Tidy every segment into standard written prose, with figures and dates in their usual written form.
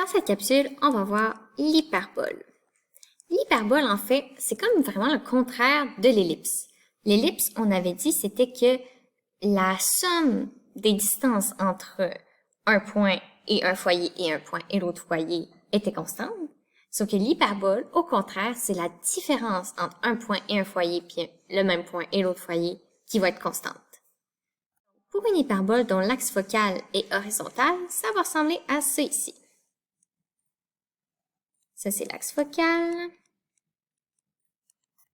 Dans cette capsule, on va voir l'hyperbole. L'hyperbole, en fait, c'est comme vraiment le contraire de l'ellipse. L'ellipse, on avait dit, c'était que la somme des distances entre un point et un foyer et un point et l'autre foyer était constante. Sauf que l'hyperbole, au contraire, c'est la différence entre un point et un foyer puis le même point et l'autre foyer qui va être constante. Pour une hyperbole dont l'axe focal est horizontal, ça va ressembler à ça ici. Ça, c'est l'axe focal,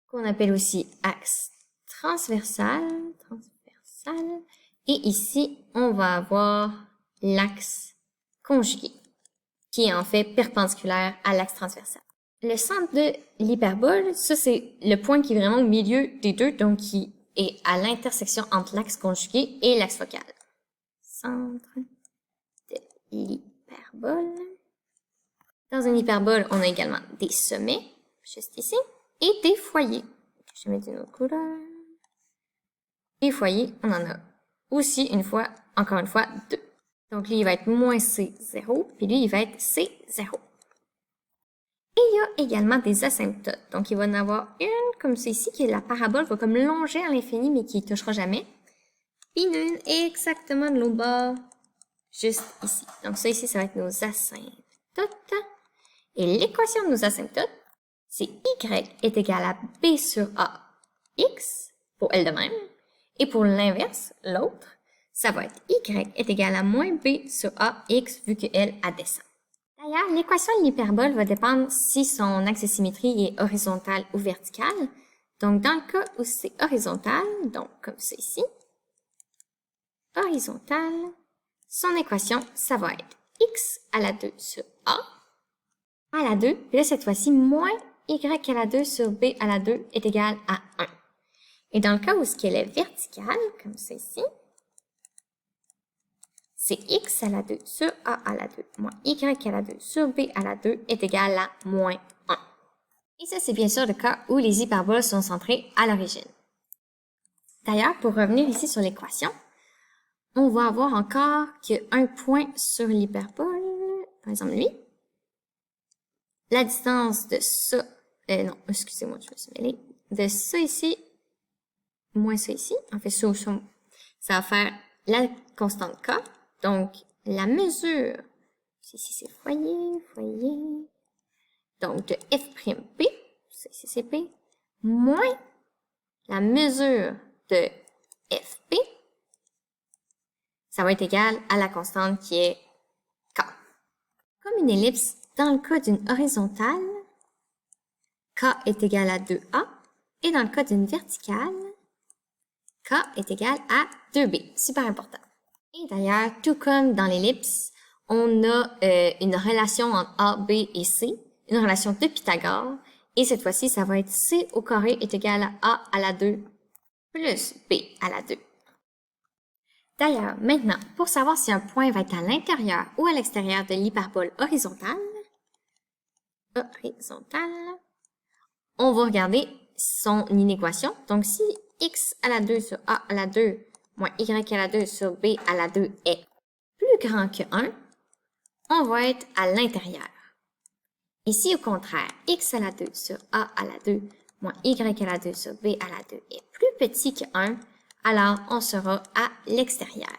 qu'on appelle aussi axe transversal. Et ici, on va avoir l'axe conjugué, qui est en fait perpendiculaire à l'axe transversal. Le centre de l'hyperbole, ça, c'est le point qui est vraiment au milieu des deux, donc qui est à l'intersection entre l'axe conjugué et l'axe focal. Centre de l'hyperbole. Dans une hyperbole, on a également des sommets, juste ici, et des foyers. Je vais mettre une autre couleur. Des foyers, on en a aussi encore une fois, 2. Donc lui, il va être moins C0, puis lui, il va être C0. Et il y a également des asymptotes. Donc il va en avoir une comme celle-ci, qui est la parabole, va comme longer à l'infini, mais qui ne touchera jamais. Puis une exactement de l'autre bord, juste ici. Donc ça ici, ça va être nos asymptotes. Et l'équation de nos asymptotes, c'est y est égal à b sur a x, pour elle de même. Et pour l'inverse, l'autre, ça va être y est égal à moins b sur a x, vu qu'elle descend. D'ailleurs, l'équation de l'hyperbole va dépendre si son axe de symétrie est horizontal ou vertical. Donc, dans le cas où c'est horizontal, donc comme ça ici, horizontal, son équation, ça va être x à la 2 sur a à la 2, puis là, cette fois-ci, moins y à la 2 sur b à la 2 est égal à 1. Et dans le cas où ce qu'elle est verticale, comme ça ici, c'est x à la 2 sur a à la 2 moins y à la 2 sur b à la 2 est égal à moins 1. Et ça, c'est bien sûr le cas où les hyperboles sont centrées à l'origine. D'ailleurs, pour revenir ici sur l'équation, on va avoir encore qu'un point sur l'hyperbole, par exemple lui. La distance de ça, non, excusez-moi, je me suis mêlée, de ça ici, moins ça ici, en fait ça va faire la constante K, donc la mesure, ici c'est foyer, donc de F'P, ça ici c'est P, moins la mesure de Fp, ça va être égal à la constante qui est K. Comme une ellipse, dans le cas d'une horizontale, K est égal à 2A, et dans le cas d'une verticale, K est égal à 2B. Super important. Et d'ailleurs, tout comme dans l'ellipse, on a une relation entre A, B et C, une relation de Pythagore, et cette fois-ci, ça va être C au carré est égal à A à la 2 plus B à la 2. D'ailleurs, maintenant, pour savoir si un point va être à l'intérieur ou à l'extérieur de l'hyperbole horizontale, on va regarder son inéquation. Donc, si x à la 2 sur a à la 2 moins y à la 2 sur b à la 2 est plus grand que 1, on va être à l'intérieur. Et si au contraire, x à la 2 sur a à la 2 moins y à la 2 sur b à la 2 est plus petit que 1, alors on sera à l'extérieur.